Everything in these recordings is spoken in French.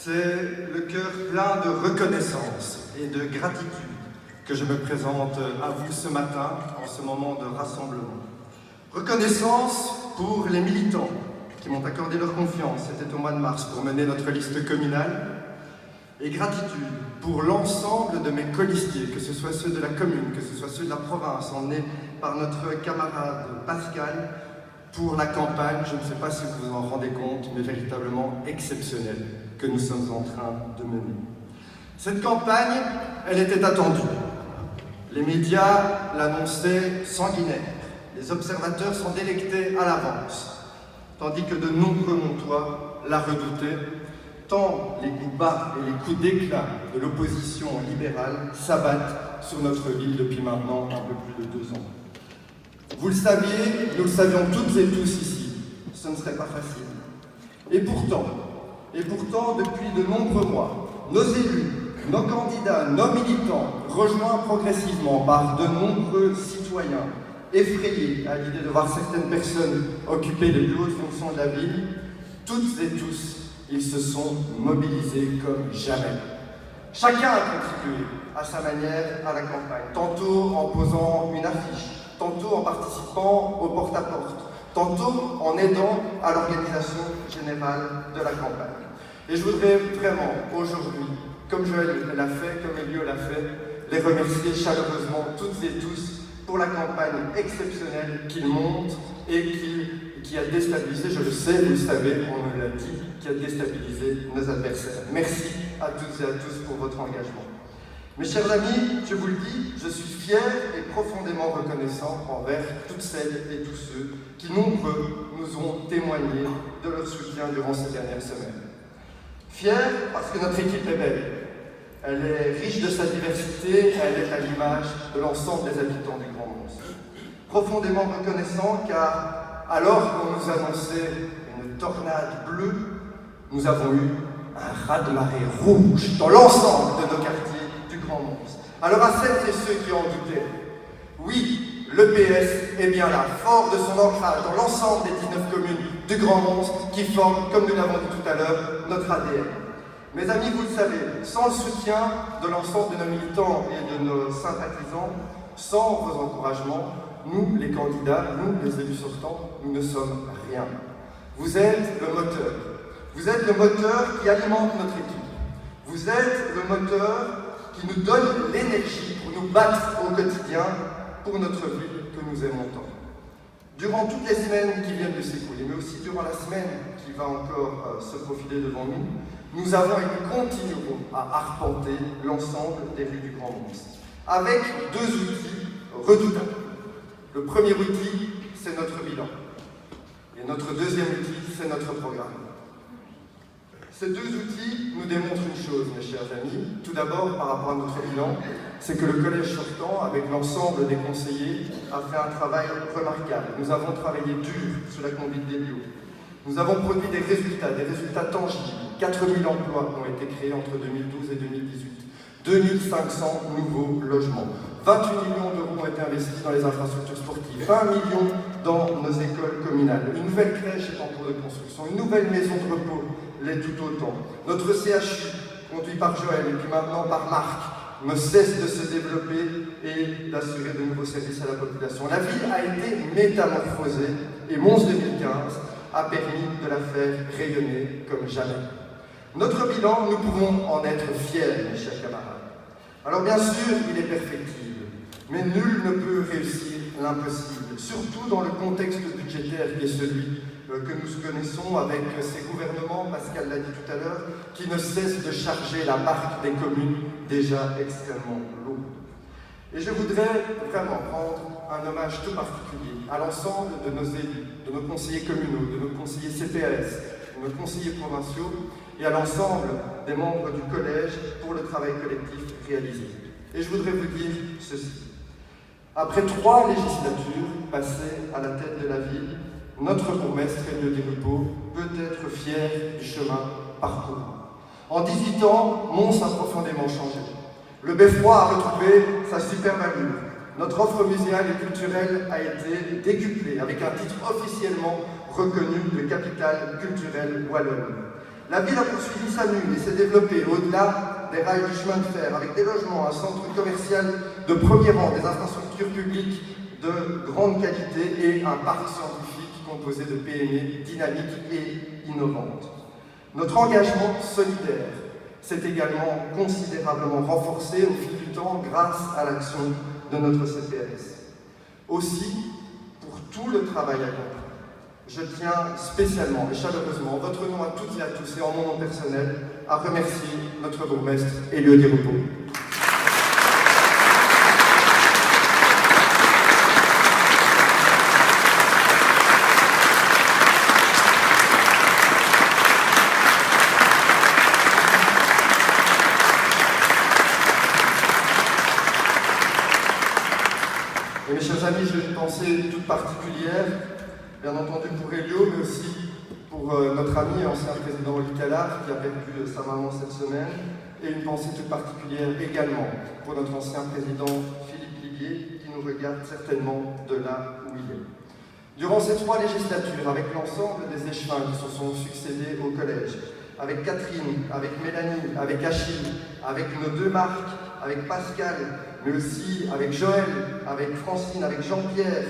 C'est le cœur plein de reconnaissance et de gratitude que je me présente à vous ce matin en ce moment de rassemblement. Reconnaissance pour les militants qui m'ont accordé leur confiance, c'était au mois de mars, pour mener notre liste communale, et gratitude pour l'ensemble de mes colistiers, que ce soit ceux de la commune, que ce soit ceux de la province, emmenés par notre camarade Pascal, pour la campagne, je ne sais pas si vous vous en rendez compte, mais véritablement exceptionnelle que nous sommes en train de mener. Cette campagne, elle était attendue. Les médias l'annonçaient sanguinaire. Les observateurs s'en délectaient à l'avance, tandis que de nombreux Montois la redoutaient, tant les coups bas et les coups d'éclat de l'opposition libérale s'abattent sur notre ville depuis maintenant un peu plus de 2 ans. Vous le saviez, nous le savions toutes et tous ici, ce ne serait pas facile. Et pourtant, depuis de nombreux mois, nos élus, nos candidats, nos militants, rejoints progressivement par de nombreux citoyens, effrayés à l'idée de voir certaines personnes occuper les plus hautes fonctions de la ville, toutes et tous, ils se sont mobilisés comme jamais. Chacun a contribué à sa manière à la campagne, tantôt en posant une affiche, tantôt en participant au porte-à-porte, tantôt en aidant à l'organisation générale de la campagne. Et je voudrais vraiment, aujourd'hui, comme Joël l'a fait, comme Elio l'a fait, les remercier chaleureusement toutes et tous pour la campagne exceptionnelle qu'ils montent et qui a déstabilisé, je le sais, vous le savez, on me l'a dit, qui a déstabilisé nos adversaires. Merci à toutes et à tous pour votre engagement. Mes chers amis, je vous le dis, je suis fier et profondément reconnaissant envers toutes celles et tous ceux qui, nombreux, nous ont témoigné de leur soutien durant ces dernières semaines. Fier parce que notre équipe est belle. Elle est riche de sa diversité, elle est à l'image de l'ensemble des habitants du Grand Mons. Profondément reconnaissant car, alors qu'on nous annonçait une tornade bleue, nous avons eu un raz-de-marée rouge dans l'ensemble de nos quartiers du Grand Mons. Alors à celles et ceux qui en doutaient, oui, le PS est bien là, fort de son ancrage dans l'ensemble des 19 communes du Grand Mons qui forment, comme nous l'avons dit tout à l'heure, notre ADN. Mes amis, vous le savez, sans le soutien de l'ensemble de nos militants et de nos sympathisants, sans vos encouragements, nous, les candidats, nous, les élus sortants, nous ne sommes rien. Vous êtes le moteur. Vous êtes le moteur qui alimente notre équipe. Vous êtes le moteur qui nous donne l'énergie pour nous battre au quotidien pour notre ville que nous aimons tant. Durant toutes les semaines qui viennent de s'écouler, mais aussi durant la semaine qui va encore se profiler devant nous, nous avons et nous continuerons à arpenter l'ensemble des rues du Grand Mons, avec 2 outils redoutables. Le premier outil, c'est notre bilan. Et notre deuxième outil, c'est notre programme. Ces 2 outils nous démontrent une chose, mes chers amis. Tout d'abord, par rapport à notre bilan, c'est que le collège sortant, avec l'ensemble des conseillers, a fait un travail remarquable. Nous avons travaillé dur sous la conduite d'Elio. Nous avons produit des résultats tangibles. 4000 emplois ont été créés entre 2012 et 2018. 2500 nouveaux logements. 28 millions d'euros ont été investis dans les infrastructures sportives. 20 millions dans nos écoles communales. Une nouvelle crèche est en cours de construction. Une nouvelle maison de repos l'est tout autant. Notre CHU, conduit par Joël et puis maintenant par Marc, ne cesse de se développer et d'assurer de nouveaux services à la population. La ville a été métamorphosée et Mons 2015 a permis de la faire rayonner comme jamais. Notre bilan, nous pouvons en être fiers, mes chers camarades. Alors bien sûr, il est perfectible, mais nul ne peut réussir l'impossible, surtout dans le contexte budgétaire qui est celui que nous connaissons avec ces gouvernements, Pascal l'a dit tout à l'heure, qui ne cessent de charger la barque des communes déjà extrêmement lourde. Et je voudrais vraiment rendre un hommage tout particulier à l'ensemble de nos élus, de nos conseillers communaux, de nos conseillers CPS, de nos conseillers provinciaux et à l'ensemble des membres du collège pour le travail collectif réalisé. Et je voudrais vous dire ceci. Après 3 législatures passées à la tête de la ville, notre bourgmestre Elio Di Rupo peut être fier du chemin parcouru. En 18 ans, Mons a profondément changé. Le Beffroi a retrouvé sa superbe allure. Notre offre muséale et culturelle a été décuplée avec un titre officiellement reconnu de capitale culturelle wallonne. La ville a poursuivi sa mue et s'est développée au-delà des rails du chemin de fer, avec des logements, un centre commercial de premier rang, des infrastructures publiques de grande qualité et un parc scientifique composé de PME dynamiques et innovantes. Notre engagement solidaire s'est également considérablement renforcé au fil du temps grâce à l'action de notre CPS. Aussi, pour tout le travail accompli, je tiens spécialement et chaleureusement, en votre nom à toutes et à tous et en mon nom personnel, à remercier notre bourgmestre Elio Di Rupo. Et mes chers amis, j'ai une pensée toute particulière, bien entendu pour Elio, mais aussi pour notre ami et ancien président Oli Calaf, qui a perdu sa maman cette semaine, et une pensée toute particulière également pour notre ancien président Philippe Liguier, qui nous regarde certainement de là où il est. Durant ces 3 législatures, avec l'ensemble des échevins qui se sont succédés au collège, avec Catherine, avec Mélanie, avec Achille, avec nos 2 Marc, avec Pascal, mais aussi avec Joël, avec Francine, avec Jean-Pierre,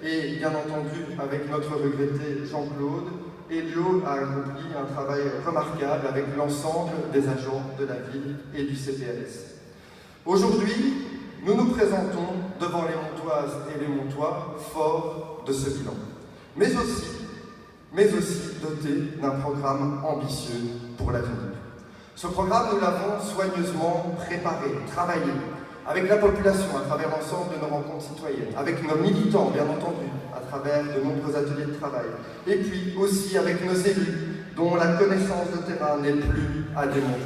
et bien entendu avec notre regretté Jean-Claude, Elio a accompli un travail remarquable avec l'ensemble des agents de la ville et du CPS. Aujourd'hui, nous nous présentons devant les Montoises et les Montois forts de ce bilan, mais aussi dotés d'un programme ambitieux pour l'avenir. Ce programme, nous l'avons soigneusement préparé, travaillé, avec la population à travers l'ensemble de nos rencontres citoyennes, avec nos militants, bien entendu, à travers de nombreux ateliers de travail, et puis aussi avec nos élus, dont la connaissance de terrain n'est plus à démontrer.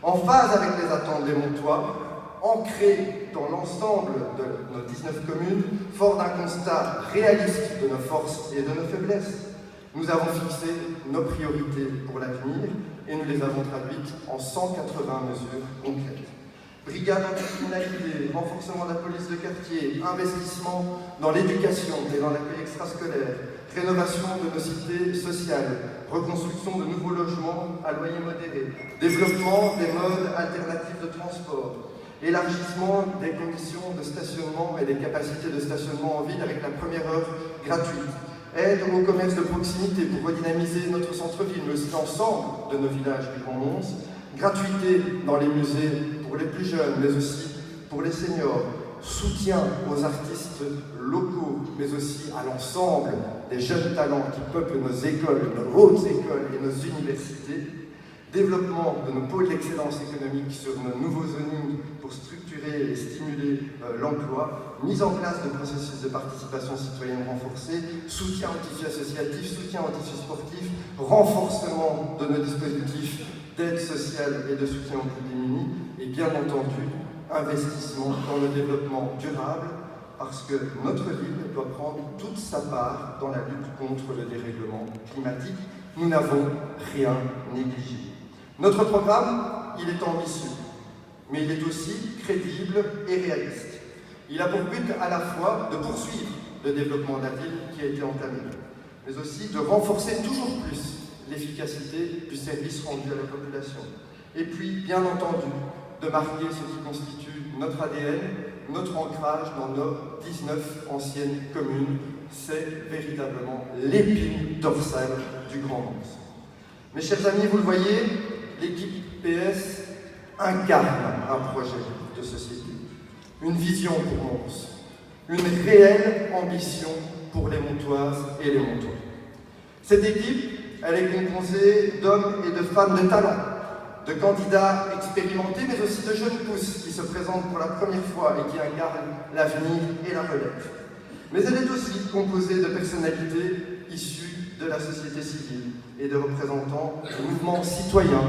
En phase avec les attentes des Montois, ancrés dans l'ensemble de nos 19 communes, fort d'un constat réaliste de nos forces et de nos faiblesses, nous avons fixé nos priorités pour l'avenir et nous les avons traduites en 180 mesures concrètes. Brigade anti-criminalité, renforcement de la police de quartier, investissement dans l'éducation et dans l'accueil extrascolaire, rénovation de nos cités sociales, reconstruction de nouveaux logements à loyer modéré, développement des modes alternatifs de transport, élargissement des conditions de stationnement et des capacités de stationnement en ville avec la première heure gratuite, aide au commerce de proximité pour redynamiser notre centre-ville, mais aussi l'ensemble de nos villages du Grand Mons, gratuité dans les musées pour les plus jeunes, mais aussi pour les seniors, soutien aux artistes locaux, mais aussi à l'ensemble des jeunes talents qui peuplent nos écoles, nos hautes écoles et nos universités, développement de nos pôles d'excellence économique sur nos nouveaux zonings pour structurer et stimuler l'emploi, mise en place de processus de participation citoyenne renforcés, soutien au tissu associatif, soutien au tissu sportif, renforcement de nos dispositifs d'aide sociale et de soutien aux plus démunis, et bien entendu, investissement dans le développement durable, parce que notre ville doit prendre toute sa part dans la lutte contre le dérèglement climatique. Nous n'avons rien négligé. Notre programme, il est ambitieux, mais il est aussi crédible et réaliste. Il a pour but à la fois de poursuivre le développement de la ville qui a été entamé, mais aussi de renforcer toujours plus l'efficacité du service rendu à la population. Et puis, bien entendu, de marquer ce qui constitue notre ADN, notre ancrage dans nos 19 anciennes communes. C'est véritablement l'épine dorsale du Grand Mons. Mes chers amis, vous le voyez, l'équipe PS incarne un projet de société, une vision pour Mons, une réelle ambition pour les Montoises et les Montois. Cette équipe, elle est composée d'hommes et de femmes de talent, de candidats expérimentés, mais aussi de jeunes pousses qui se présentent pour la première fois et qui incarnent l'avenir et la relève. Mais elle est aussi composée de personnalités issues de la société civile et de représentants du mouvement citoyen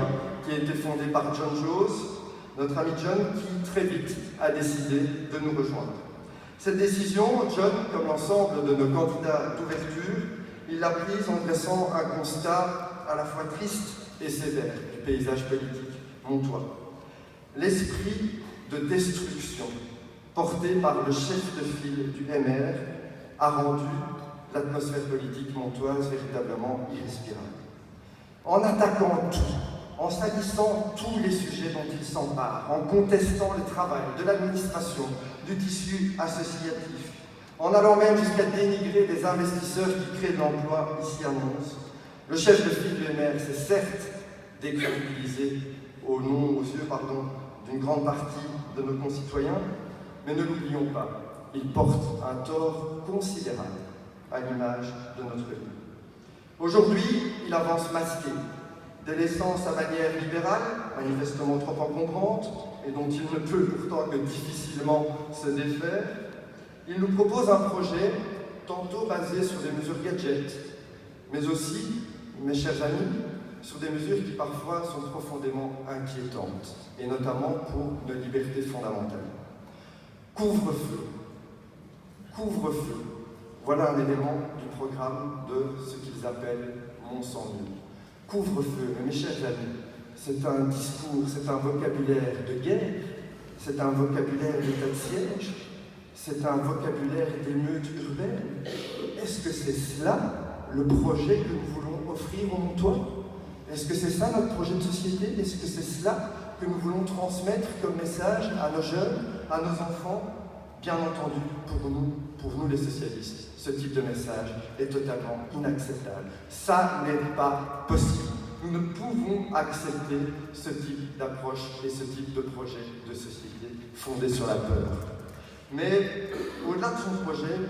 qui a été fondé par John Joes, notre ami John, qui très vite a décidé de nous rejoindre. Cette décision, John, comme l'ensemble de nos candidats d'ouverture, il l'a prise en dressant un constat à la fois triste et sévère du paysage politique montois. L'esprit de destruction porté par le chef de file du MR a rendu l'atmosphère politique montoise véritablement irrespirable. en attaquant tout, en salissant tous les sujets dont ils s'emparent, en contestant le travail de l'administration, du tissu associatif, en allant même jusqu'à dénigrer des investisseurs qui créent de l'emploi ici à Mons. Le chef de file de l'UMR s'est certes décrédibilisé aux yeux d'une grande partie de nos concitoyens, mais ne l'oublions pas, il porte un tort considérable à l'image de notre vie. Aujourd'hui, il avance masqué, délaissant sa manière libérale, manifestement trop encombrante, et dont il ne peut pourtant que difficilement se défaire. Il nous propose un projet tantôt basé sur des mesures gadgets, mais aussi, mes chers amis, sur des mesures qui parfois sont profondément inquiétantes, et notamment pour nos libertés fondamentales. Couvre-feu. Couvre-feu. Voilà un élément du programme de ce qu'ils appellent Mons en Mieux. Couvre-feu, mes chers amis, c'est un discours, c'est un vocabulaire de guerre, c'est un vocabulaire d'état de siège, c'est un vocabulaire d'émeute urbaine. Est-ce que c'est cela le projet que nous voulons offrir aux Montois? Est-ce que c'est ça notre projet de société? Est-ce que c'est cela que nous voulons transmettre comme message à nos jeunes, à nos enfants? Bien entendu, pour nous les socialistes, ce type de message est totalement inacceptable. Ça n'est pas possible. Nous ne pouvons accepter ce type d'approche et ce type de projet de société fondé sur la peur. Mais au-delà de son projet,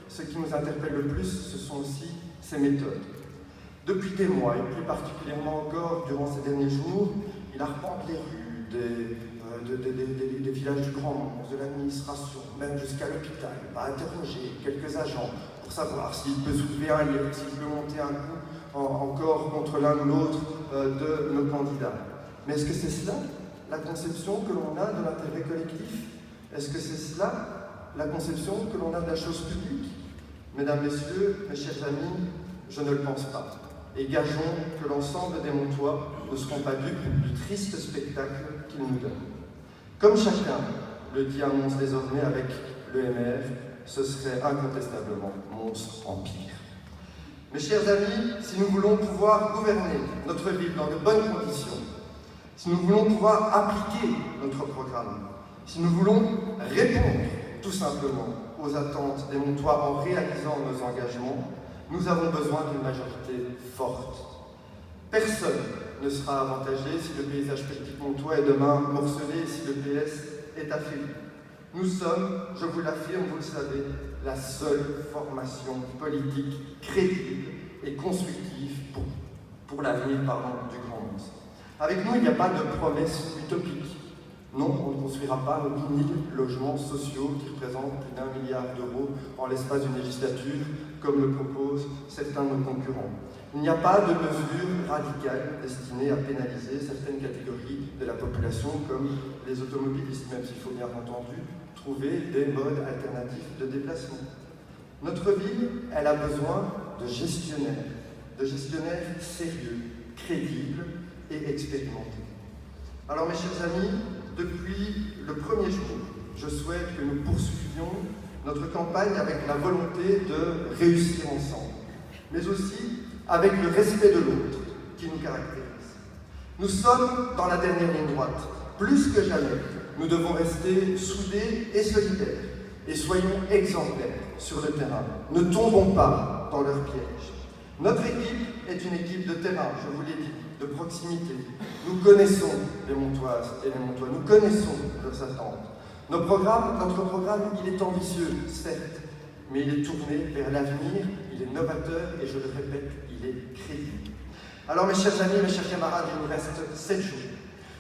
ce qui nous interpelle le plus, ce sont aussi ses méthodes. Depuis des mois, et plus particulièrement encore durant ces derniers jours, il arpente les rues des villages du Grand Mons, de l'administration, même jusqu'à l'hôpital, va interroger quelques agents pour savoir s'il peut soulever un lieu, s'il peut monter un coup encore contre l'un ou l'autre de nos candidats. Mais est-ce que c'est cela, la conception que l'on a de l'intérêt collectif? Est-ce que c'est cela, la conception que l'on a de la chose publique? Mesdames, Messieurs, mes chers amis, je ne le pense pas. Et gageons que l'ensemble des Montois ne seront pas dupes du triste spectacle qu'ils nous donnent. Comme chacun le dit à Mons désormais avec l'EMR, ce serait incontestablement Mons Empire. Mes chers amis, si nous voulons pouvoir gouverner notre ville dans de bonnes conditions, si nous voulons pouvoir appliquer notre programme, si nous voulons répondre tout simplement aux attentes des Montois en réalisant nos engagements, nous avons besoin d'une majorité forte. Personne ne sera avantagé si le paysage politique montois est demain morcelé, si le PS est affaibli. Nous sommes, je vous l'affirme, vous le savez, la seule formation politique crédible et constructive pour l'avenir du Grand Mons. Avec nous, il n'y a pas de promesse utopique. Non, on ne construira pas 1000 logements sociaux qui représentent plus d'1 milliard d'euros en l'espace d'une législature, comme le proposent certains de nos concurrents. Il n'y a pas de mesures radicales destinées à pénaliser certaines catégories de la population, comme les automobilistes, même s'il faut bien entendu trouver des modes alternatifs de déplacement. Notre ville, elle a besoin de gestionnaires sérieux, crédibles et expérimentés. Alors mes chers amis, depuis le premier jour, je souhaite que nous poursuivions notre campagne avec la volonté de réussir ensemble, mais aussi avec le respect de l'autre qui nous caractérise. Nous sommes dans la dernière ligne droite. Plus que jamais, nous devons rester soudés et solidaires et soyons exemplaires sur le terrain. Ne tombons pas dans leur piège. Notre équipe est une équipe de terrain, je vous l'ai dit, de proximité. Nous connaissons les Montoises et les Montois, nous connaissons leurs attentes. Notre programme, il est ambitieux, certes, mais il est tourné vers l'avenir, il est novateur et je le répète, il est crédible. Alors mes chers amis, mes chers camarades, il nous reste 7 jours.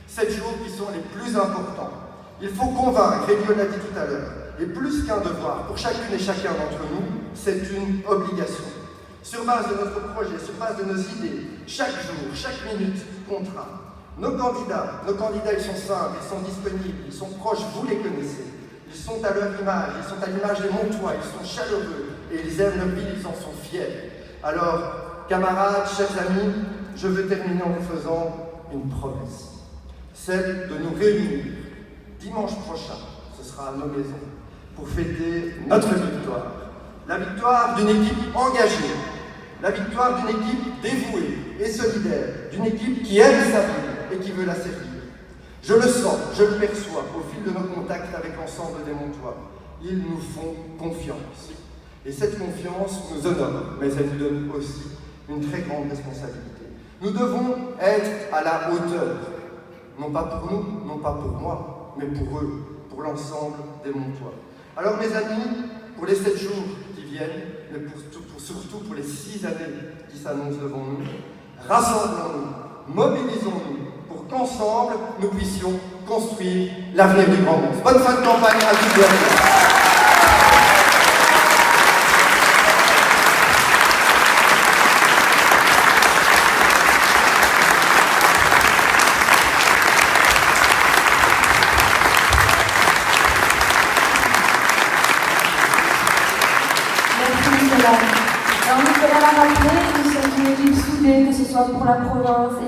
7 jours qui sont les plus importants. Il faut convaincre, et Lyon l'a dit tout à l'heure, et plus qu'un devoir, pour chacune et chacun d'entre nous, c'est une obligation. Sur base de notre projet, sur base de nos idées, chaque jour, chaque minute comptera. Nos candidats, ils sont simples, ils sont disponibles, ils sont proches, vous les connaissez. Ils sont à leur image, ils sont à l'image des Montois, ils sont chaleureux et ils aiment leur ville, ils en sont fiers. Alors, camarades, chers amis, je veux terminer en vous faisant une promesse. Celle de nous réunir dimanche prochain, ce sera à nos maisons, pour fêter notre victoire. La victoire d'une équipe engagée, La victoire d'une équipe dévouée et solidaire, d'une équipe qui aime sa ville et qui veut la servir. Je le sens, je le perçois au fil de nos contacts avec l'ensemble des Montois. Ils nous font confiance. Et cette confiance nous honore, mais elle nous donne aussi une très grande responsabilité. Nous devons être à la hauteur, non pas pour nous, non pas pour moi, mais pour eux, pour l'ensemble des Montois. Alors mes amis, pour les 7 jours qui viennent, mais surtout pour les 6 années qui s'annoncent devant nous, rassemblons-nous, mobilisons-nous pour qu'ensemble nous puissions construire l'avenir du Grand Mons. Bonne fin de campagne à tous et à tous. Alors, Nicolas l'a rappelé, nous sommes une équipe soudée, que ce soit pour la province